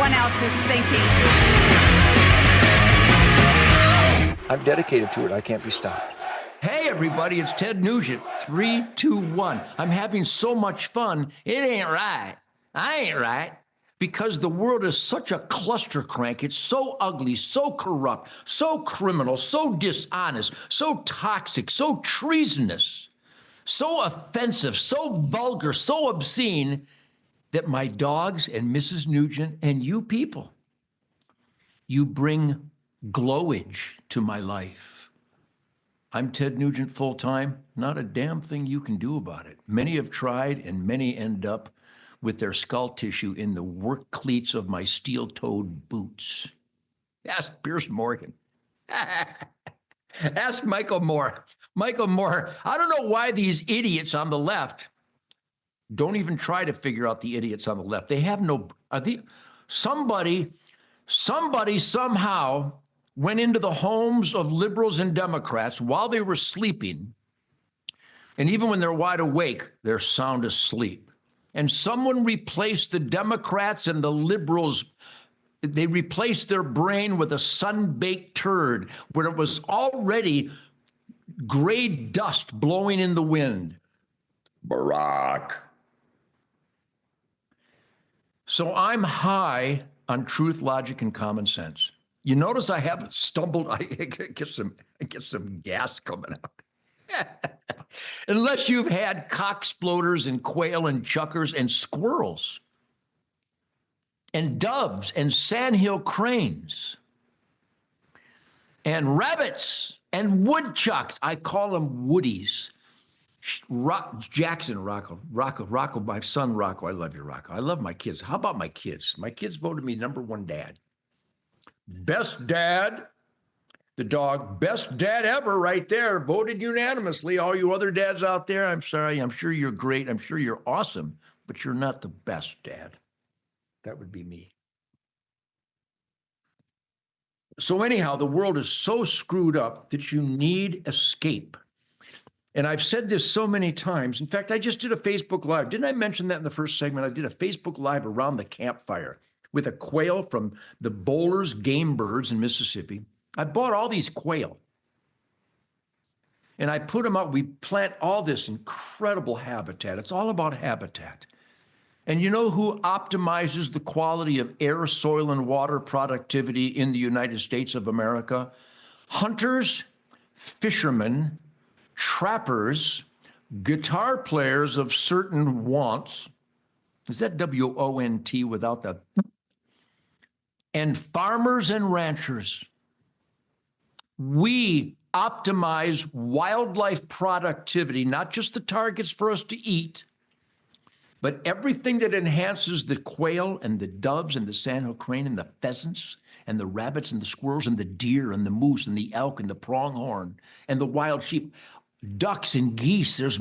everyone else is thinking. I'm dedicated to it. I can't be stopped. Hey, everybody, it's Ted Nugent. 3, 2, 1. I'm having so much fun. It ain't right. I ain't right. Because the world is such a cluster crank. It's so ugly, so corrupt, so criminal, so dishonest, so toxic, so treasonous, so offensive, so vulgar, so obscene that my dogs and Mrs. Nugent and you people, you bring glowage to my life. I'm Ted Nugent full-time. Not a damn thing you can do about it. Many have tried and many end up with their skull tissue in the work cleats of my steel-toed boots. Ask Pierce Morgan. Ask Michael Moore. Michael Moore, I don't know why these idiots on the left don't even try to figure out the idiots on the left. They have no, somebody somehow went into the homes of liberals and Democrats while they were sleeping, and even when they're wide awake, they're sound asleep. And someone replaced the Democrats and the liberals. They replaced their brain with a sun-baked turd where it was already gray dust blowing in the wind. Barack. So I'm high on truth, logic, and common sense. You notice I haven't stumbled. I get some gas coming out. Unless you've had cock sploders and quail and chuckers and squirrels and doves and sandhill cranes and rabbits and woodchucks. I call them woodies. Jackson, Rocco, my son Rocco. I love you, Rocco. I love my kids. How about my kids? My kids voted me #1 dad. Best dad. The dog, best dad ever right there, voted unanimously. All you other dads out there, I'm sorry. I'm sure you're great. I'm sure you're awesome, but you're not the best dad. That would be me. So anyhow, the world is so screwed up that you need escape. And I've said this so many times. In fact, I just did a Facebook Live. Didn't I mention that in the first segment? I did a Facebook Live around the campfire with a quail from the Bowlers Game Birds in Mississippi. I bought all these quail and I put them out. We plant all this incredible habitat. It's all about habitat. And you know who optimizes the quality of air, soil, and water productivity in the United States of America? Hunters, fishermen, trappers, guitar players of certain wants. Is that W-O-N-T without the? And farmers and ranchers. We optimize wildlife productivity, not just the targets for us to eat, but everything that enhances the quail and the doves and the sandhill crane and the pheasants and the rabbits and the squirrels and the deer and the moose and the elk and the pronghorn and the wild sheep, ducks and geese. There's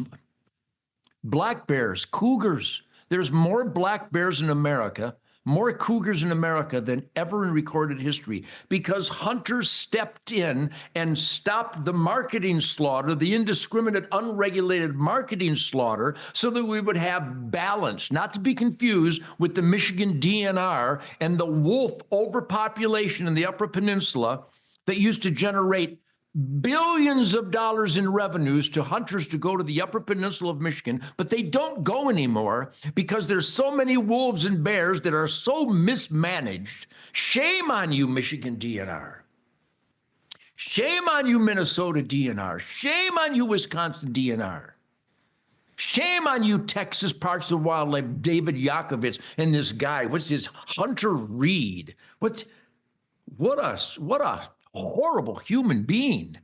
black bears, cougars. There's more black bears in America, more cougars in America than ever in recorded history, because hunters stepped in and stopped the marketing slaughter, the indiscriminate, unregulated marketing slaughter, so that we would have balance, not to be confused with the Michigan DNR and the wolf overpopulation in the Upper Peninsula that used to generate billions of dollars in revenues to hunters to go to the Upper Peninsula of Michigan, but they don't go anymore because there's so many wolves and bears that are so mismanaged. Shame on you, Michigan DNR. Shame on you, Minnesota DNR. Shame on you, Wisconsin DNR. Shame on you, Texas Parks and Wildlife, David Yakovitz, and this guy. What's his Hunter Reed? What a horrible human being.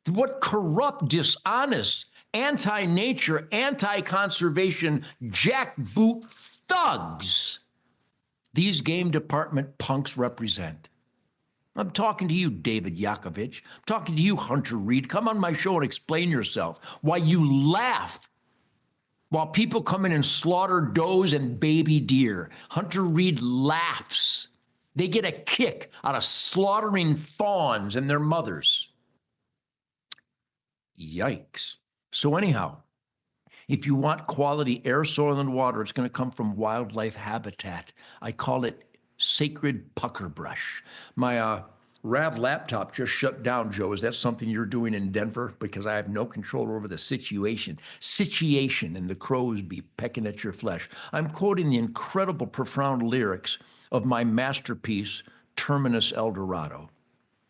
What corrupt, dishonest, anti-nature, anti-conservation, jackboot thugs these game department punks represent. I'm talking to you, David Yakovitch. I'm talking to you, Hunter Reed. Come on my show and explain yourself. Why you laugh while people come in and slaughter does and baby deer. Hunter Reed laughs. They get a kick out of slaughtering fawns and their mothers. Yikes. So anyhow, If you want quality air, soil, and water, it's going to come from wildlife habitat. I call it sacred pucker brush. My Rav laptop just shut down, Joe. Is that something you're doing in Denver? Because I have no control over the situation. Situation, and the crows be pecking at your flesh. I'm quoting the incredible, profound lyrics of my masterpiece, Terminus Eldorado.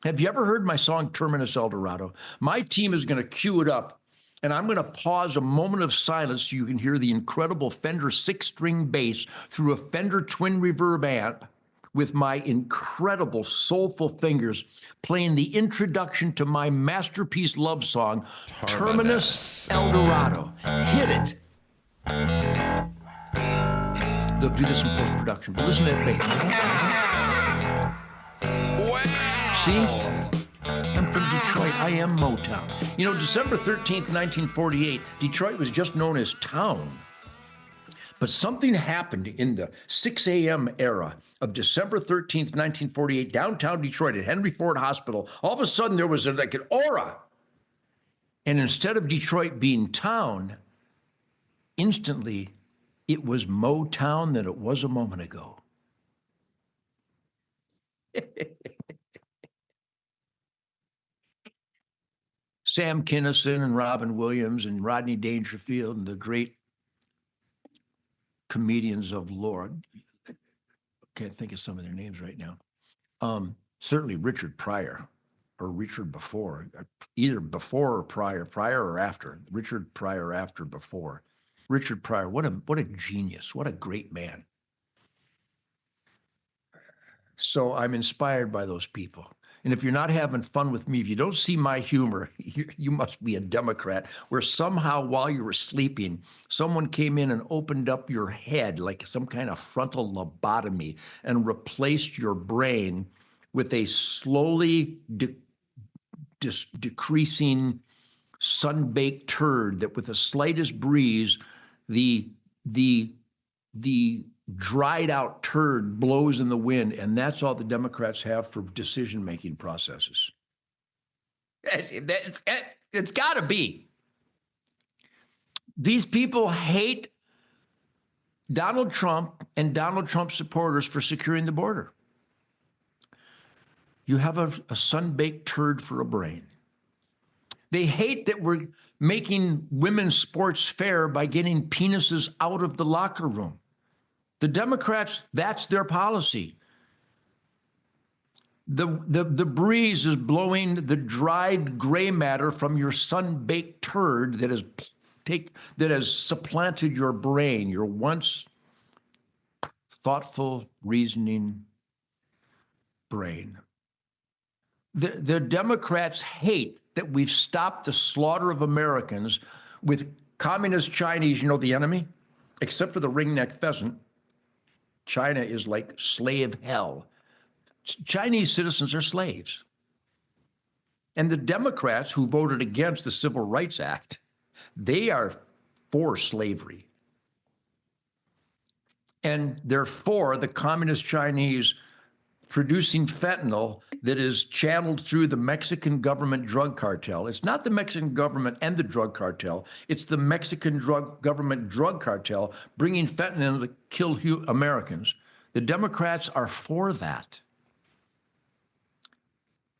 Have you ever heard my song, Terminus Eldorado? My team is going to cue it up, and I'm going to pause a moment of silence so you can hear the incredible Fender 6-string bass through a Fender twin reverb amp with my incredible soulful fingers playing the introduction to my masterpiece love song, Terminus Eldorado. Hit it. They'll do this in post-production, but listen to that bass. Wow. See? I'm from Detroit. I am Motown. You know, December 13th, 1948, Detroit was just known as town. But something happened in the 6 a.m. era of December 13th, 1948, downtown Detroit at Henry Ford Hospital. All of a sudden, there was like an aura. And instead of Detroit being town, instantly, it was Motown than it was a moment ago. Sam Kinison and Robin Williams and Rodney Dangerfield and the great comedians of lore. Can't think of some of their names right now. Certainly Richard Pryor or Richard before, either before or prior or after. Richard Pryor after, before. Richard Pryor, what a genius, what a great man. So I'm inspired by those people. And if you're not having fun with me, if you don't see my humor, you must be a Democrat, where somehow while you were sleeping, someone came in and opened up your head like some kind of frontal lobotomy and replaced your brain with a slowly decreasing sun-baked turd that with the slightest breeze, the dried out turd blows in the wind, and that's all the Democrats have for decision-making processes. It's got to be. These people hate Donald Trump and Donald Trump supporters for securing the border. You have a sun-baked turd for a brain. They hate that we're making women's sports fair by getting penises out of the locker room. The Democrats, that's their policy. The breeze is blowing the dried gray matter from your sun-baked turd that has supplanted your brain, your once thoughtful, reasoning brain. The Democrats hate that we've stopped the slaughter of Americans with communist Chinese, you know, the enemy, except for the ringneck pheasant. China is like slave hell. Chinese citizens are slaves. And the Democrats who voted against the Civil Rights Act, they are for slavery. And they're for the communist Chinese producing fentanyl that is channeled through the Mexican government drug cartel. It's not the Mexican government and the drug cartel. It's the Mexican government drug cartel bringing fentanyl to kill Americans. The Democrats are for that.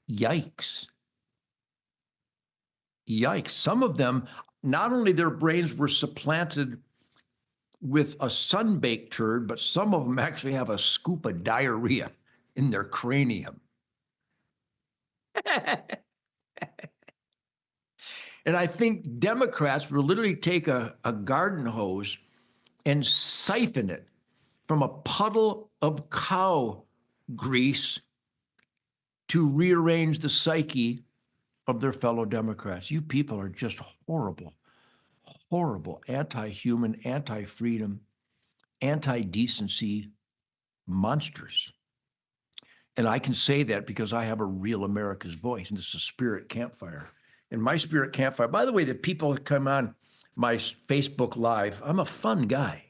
Yikes. Yikes. Some of them, not only their brains were supplanted with a sun-baked turd, but some of them actually have a scoop of diarrhea in their cranium. And I think Democrats will literally take a garden hose and siphon it from a puddle of cow grease to rearrange the psyche of their fellow Democrats. You people are just horrible, horrible, anti-human, anti-freedom, anti-decency monsters. And I can say that because I have a real America's voice, and this is a spirit campfire. And my spirit campfire, by the way, the people that come on my Facebook Live, I'm a fun guy.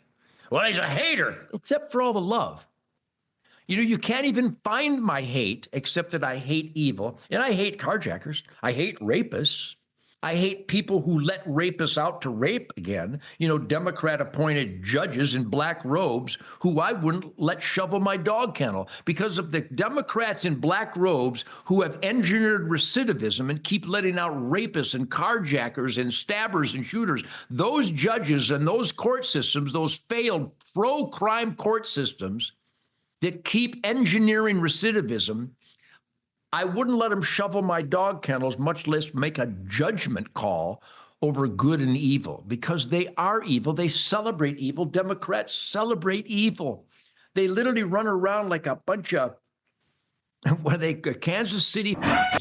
Well, he's a hater, except for all the love. You know, you can't even find my hate, except that I hate evil, and I hate carjackers. I hate rapists. I hate people who let rapists out to rape again. You know, Democrat-appointed judges in black robes who I wouldn't let shovel my dog kennel because of the Democrats in black robes who have engineered recidivism and keep letting out rapists and carjackers and stabbers and shooters. Those judges and those court systems, those failed pro-crime court systems that keep engineering recidivism, I wouldn't let them shovel my dog kennels, much less make a judgment call over good and evil, because they are evil. They celebrate evil. Democrats celebrate evil. They literally run around like a bunch of, Kansas City,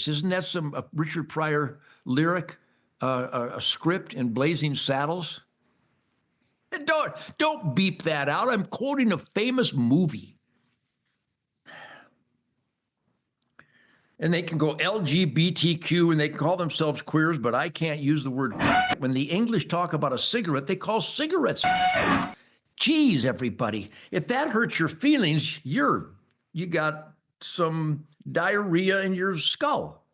isn't that some Richard Pryor lyric, a script in Blazing Saddles? And don't beep that out. I'm quoting a famous movie. And they can go LGBTQ and they can call themselves queers, but I can't use the word. When the English talk about a cigarette, they call cigarettes. Geez, everybody, if that hurts your feelings, you got some diarrhea in your skull.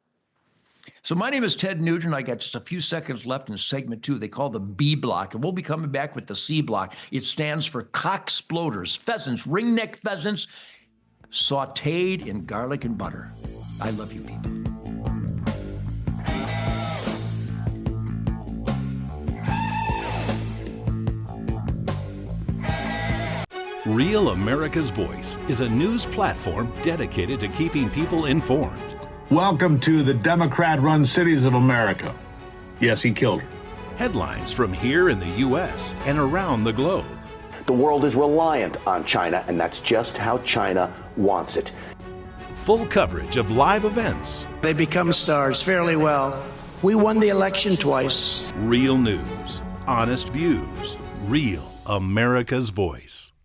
So my name is Ted Nugent. I got just a few seconds left in segment 2. They call the B block, and we'll be coming back with the C block. It stands for cocksploders, pheasants, ringneck pheasants, sautéed in garlic and butter. I love you people. Real America's Voice is a news platform dedicated to keeping people informed. Welcome to the Democrat-run cities of America. Yes, he killed her. Headlines from here in the U.S. and around the globe. The world is reliant on China, and that's just how China wants it. Full coverage of live events. They become stars fairly well. We won the election twice. Real news, honest views, real America's Voice.